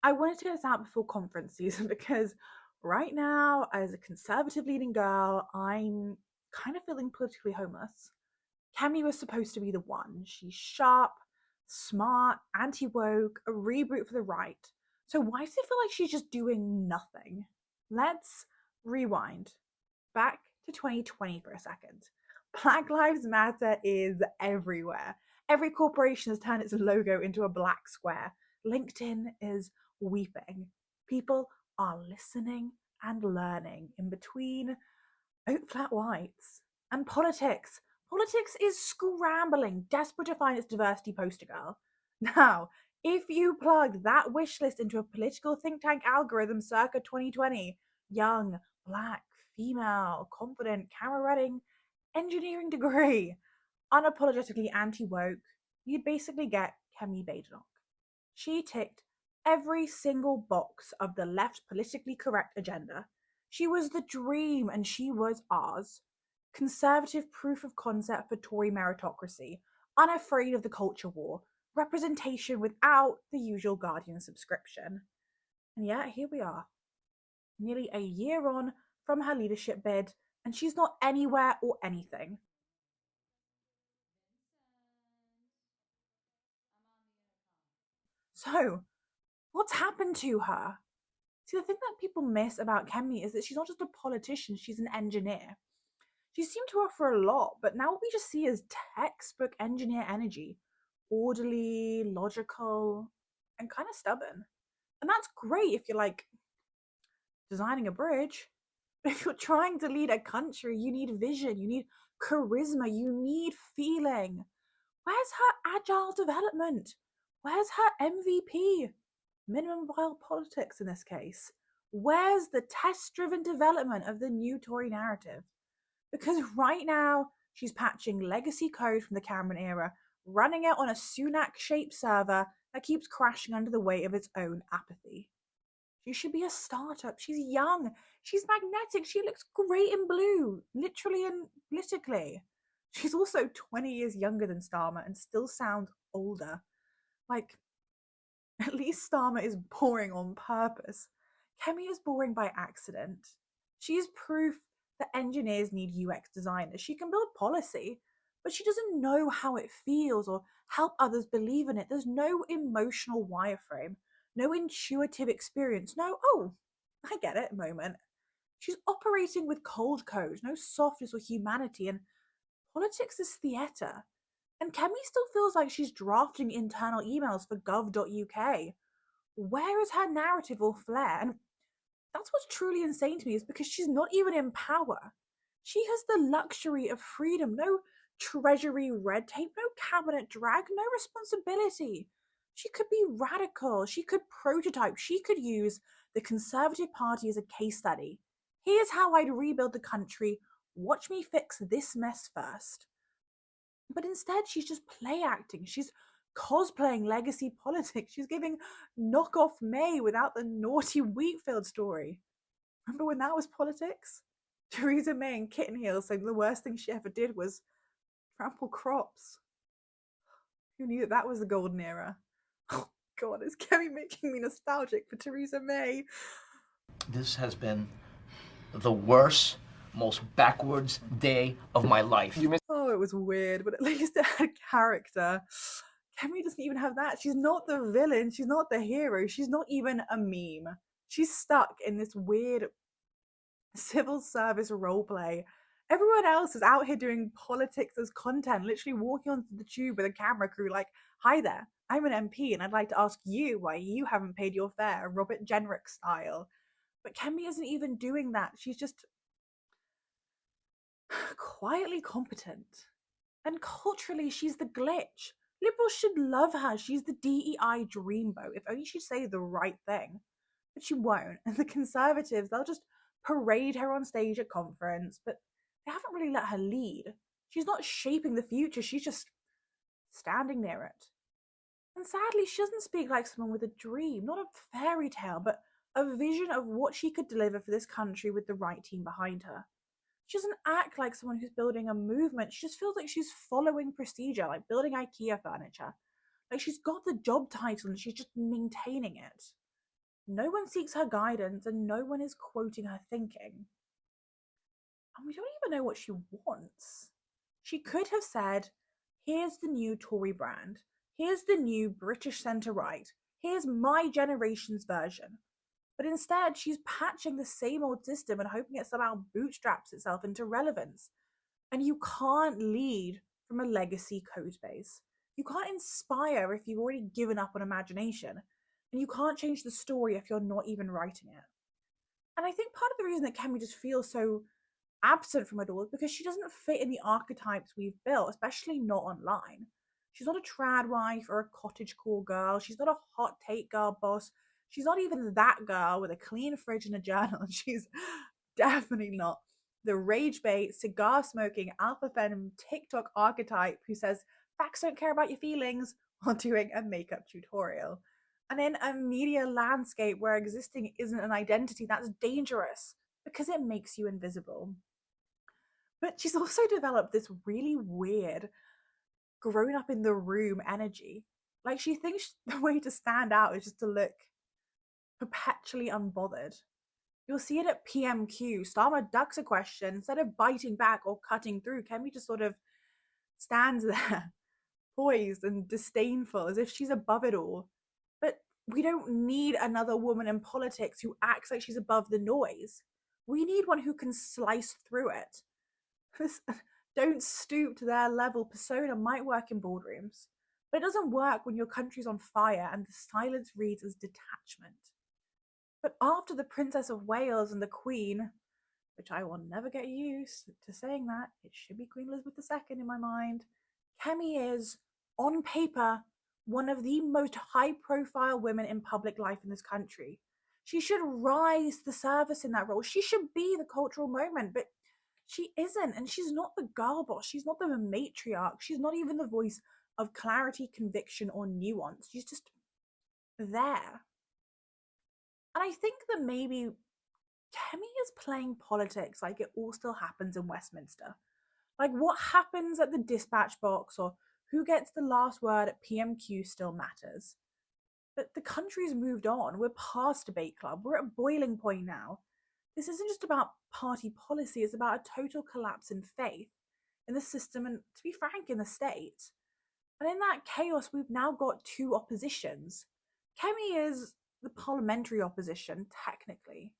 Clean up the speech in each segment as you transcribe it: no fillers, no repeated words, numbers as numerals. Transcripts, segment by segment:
I wanted to get this out before conference season because right now, as a conservative leading girl, I'm kind of feeling politically homeless. Kemi was supposed to be the one. She's sharp, smart, anti woke, a reboot for the right. So why does it feel like she's just doing nothing? Let's rewind back to 2020 for a second. Black Lives Matter is everywhere. Every corporation has turned its logo into a black square. LinkedIn is weeping. People are listening and learning in between oat flat whites. And politics. Politics is scrambling, desperate to find its diversity poster girl. Now, if you plug that wish list into a political think tank algorithm circa 2020, young, black, female, confident, camera reading, engineering degree, unapologetically anti woke, you'd basically get Kemi Badenoch. She ticked every single box of the left politically correct agenda. She was the dream and she was ours. Conservative proof of concept for Tory meritocracy, unafraid of the culture war, representation without the usual Guardian subscription. And yet, here we are, nearly a year on from her leadership bid, and she's not anywhere or anything. So, what's happened to her? See, the thing that people miss about Kemi is that she's not just a politician, she's an engineer. She seemed to offer a lot, but now what we just see is textbook engineer energy, orderly, logical, and kind of stubborn. And that's great if you're like designing a bridge. But if you're trying to lead a country, you need vision, you need charisma, you need feeling. Where's her agile development? Where's her MVP? Minimum viable politics in this case. Where's the test driven development of the new Tory narrative? Because right now, she's patching legacy code from the Cameron era, running it on a Sunak shaped server that keeps crashing under the weight of its own apathy. She should be a startup. She's young. She's magnetic. She looks great in blue, literally and politically. She's also 20 years younger than Starmer and still sounds older. Like, at least Starmer is boring on purpose. Kemi is boring by accident. She is proof that engineers need UX designers. She can build policy, but she doesn't know how it feels or help others believe in it. There's no emotional wireframe, no intuitive experience, no, oh, I get it moment. She's operating with cold code, no softness or humanity, and politics is theatre. And Kemi still feels like she's drafting internal emails for gov.uk. Where is her narrative or flair? And that's what's truly insane to me is because she's not even in power. She has the luxury of freedom, no treasury red tape, no cabinet drag, no responsibility. She could be radical, she could prototype, she could use the Conservative Party as a case study. Here's how I'd rebuild the country. Watch me fix this mess first. But instead, she's just play acting. She's cosplaying legacy politics. She's giving knockoff May without the naughty Wheatfield story. Remember when that was politics? Teresa May in kitten heels saying the worst thing she ever did was trample crops. Who knew that that was the golden era? Oh God, is Kemi making me nostalgic for Teresa May? This has been the worst, most backwards day of my life. Oh, it was weird, but at least it had character. Kemi doesn't even have that. She's not the villain. She's not the hero. She's not even a meme. She's stuck in this weird civil service role play. Everyone else is out here doing politics as content, literally walking onto the tube with a camera crew like, hi there, I'm an MP and I'd like to ask you why you haven't paid your fare, Robert Jenrick style. But Kemi isn't even doing that. She's just quietly competent. And culturally, she's the glitch. Liberals should love her. She's the DEI dreamboat. If only she'd say the right thing. But she won't. And the Conservatives, they'll just parade her on stage at conference, but they haven't really let her lead. She's not shaping the future. She's just standing near it. And sadly, she doesn't speak like someone with a dream, not a fairy tale, but a vision of what she could deliver for this country with the right team behind her. She doesn't act like someone who's building a movement. She just feels like she's following procedure, like building IKEA furniture. Like she's got the job title and she's just maintaining it. No one seeks her guidance and no one is quoting her thinking. And we don't even know what she wants. She could have said, here's the new Tory brand. Here's the new British centre right. Here's my generation's version. But instead, she's patching the same old system and hoping it somehow bootstraps itself into relevance. And you can't lead from a legacy code base. You can't inspire if you've already given up on imagination. And you can't change the story if you're not even writing it. And I think part of the reason that Kemi just feels so absent from it all is because she doesn't fit in the archetypes we've built, especially not online. She's not a trad wife or a cottagecore girl. She's not a hot take girl boss. She's not even that girl with a clean fridge and a journal. She's definitely not the rage bait, cigar smoking, alpha femme TikTok archetype who says facts don't care about your feelings while doing a makeup tutorial. And in a media landscape where existing isn't an identity, that's dangerous because it makes you invisible. But she's also developed this really weird grown up in the room energy. Like she thinks the way to stand out is just to look perpetually unbothered. You'll see it at PMQ. Starmer ducks a question. Instead of biting back or cutting through, Kemi just sort of stands there, poised and disdainful, as if she's above it all. But we don't need another woman in politics who acts like she's above the noise. We need one who can slice through it. This don't stoop to their level persona might work in boardrooms, but it doesn't work when your country's on fire and the silence reads as detachment. But after the Princess of Wales and the Queen, which I will never get used to saying that, it should be Queen Elizabeth II in my mind, Kemi is, on paper, one of the most high profile women in public life in this country. She should rise to the service in that role. She should be the cultural moment, but she isn't. And she's not the girl boss. She's not the matriarch. She's not even the voice of clarity, conviction, or nuance. She's just there. And I think that maybe Kemi is playing politics like it all still happens in Westminster. Like what happens at the dispatch box or who gets the last word at PMQ still matters. But the country's moved on. We're past debate club. We're at boiling point now. This isn't just about party policy, it's about a total collapse in faith in the system and, to be frank, in the state. And in that chaos, we've now got two oppositions. Kemi is the parliamentary opposition, technically.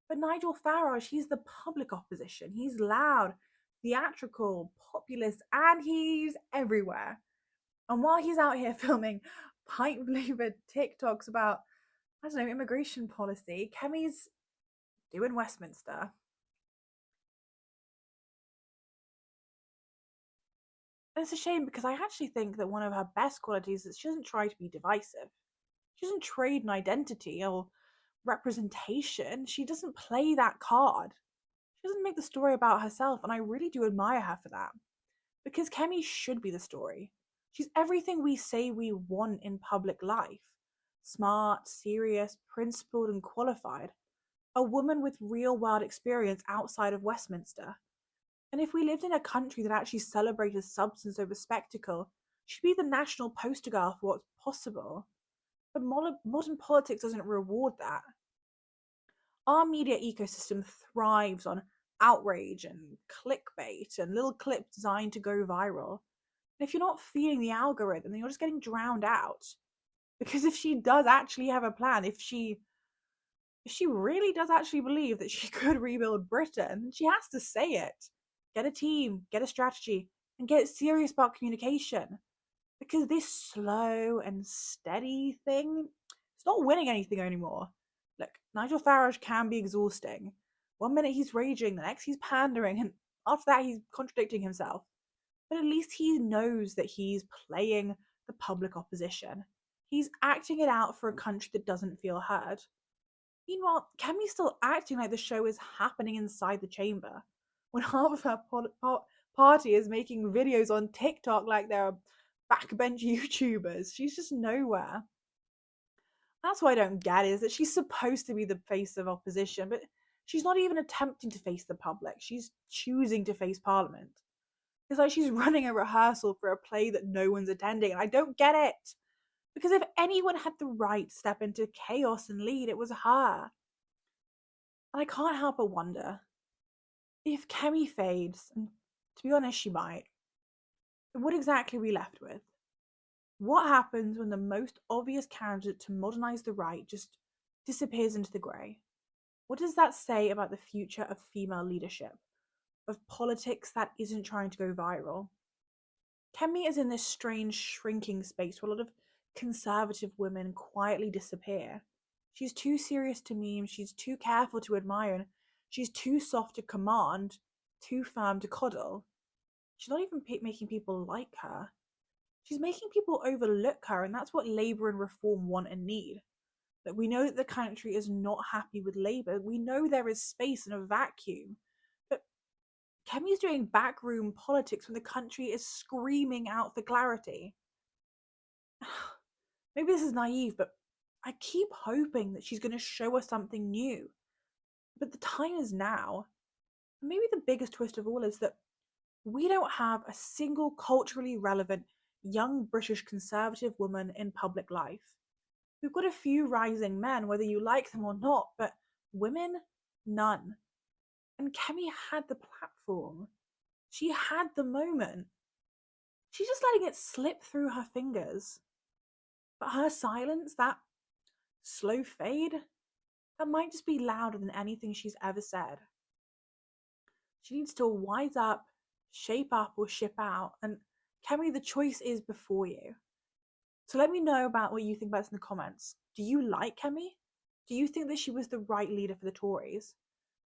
But Nigel Farage, he's the public opposition. He's loud, theatrical, populist, and he's everywhere. And while he's out here filming pipe flavored TikToks about, I don't know, immigration policy, Kemi's doing Westminster. And it's a shame because I actually think that one of her best qualities is she doesn't try to be divisive. She doesn't trade an identity or representation. She doesn't play that card. She doesn't make the story about herself, and I really do admire her for that. Because Kemi should be the story. She's everything we say we want in public life. Smart, serious, principled, and qualified. A woman with real world experience outside of Westminster. And if we lived in a country that actually celebrated substance over spectacle, she'd be the national poster girl for what's possible. But modern politics doesn't reward that. Our media ecosystem thrives on outrage and clickbait and little clips designed to go viral. And if you're not feeding the algorithm, then you're just getting drowned out. Because if she does actually have a plan, if she really does actually believe that she could rebuild Britain, she has to say it. Get a team, get a strategy, and get serious about communication. Because this slow and steady thing, it's not winning anything anymore. Look, Nigel Farage can be exhausting. One minute he's raging, the next he's pandering, and after that he's contradicting himself. But at least he knows that he's playing the public opposition. He's acting it out for a country that doesn't feel heard. Meanwhile, Kemi's still acting like the show is happening inside the chamber, when half of her party is making videos on TikTok like they're backbench YouTubers. She's just nowhere. That's what I don't get is that she's supposed to be the face of opposition, but she's not even attempting to face the public. She's choosing to face Parliament. It's like she's running a rehearsal for a play that no one's attending, and I don't get it. Because if anyone had the right to step into chaos and lead, it was her. And I can't help but wonder if Kemi fades, and to be honest, she might, what exactly are we left with? What happens when the most obvious candidate to modernise the right just disappears into the grey? What does that say about the future of female leadership, of politics that isn't trying to go viral? Kemi is in this strange shrinking space where a lot of conservative women quietly disappear. She's too serious to meme, she's too careful to admire, and she's too soft to command, too firm to coddle. She's not even making people like her. She's making people overlook her, and that's what Labour and Reform want and need. That we know that the country is not happy with Labour. We know there is space and a vacuum. But Kemi's doing backroom politics when the country is screaming out for clarity. Maybe this is naive, but I keep hoping that she's going to show us something new. But the time is now. Maybe the biggest twist of all is that we don't have a single culturally relevant young British conservative woman in public life. We've got a few rising men, whether you like them or not, but women, none. And Kemi had the platform. She had the moment. She's just letting it slip through her fingers. But her silence, that slow fade, that might just be louder than anything she's ever said. She needs to wise up, shape up, or ship out. And Kemi, the choice is before you. So let me know about what you think about this in the comments. Do you like Kemi? Do you think that she was the right leader for the Tories?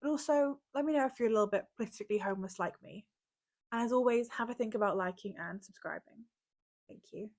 But also, let me know if you're a little bit politically homeless like me. And as always, have a think about liking and subscribing. Thank you.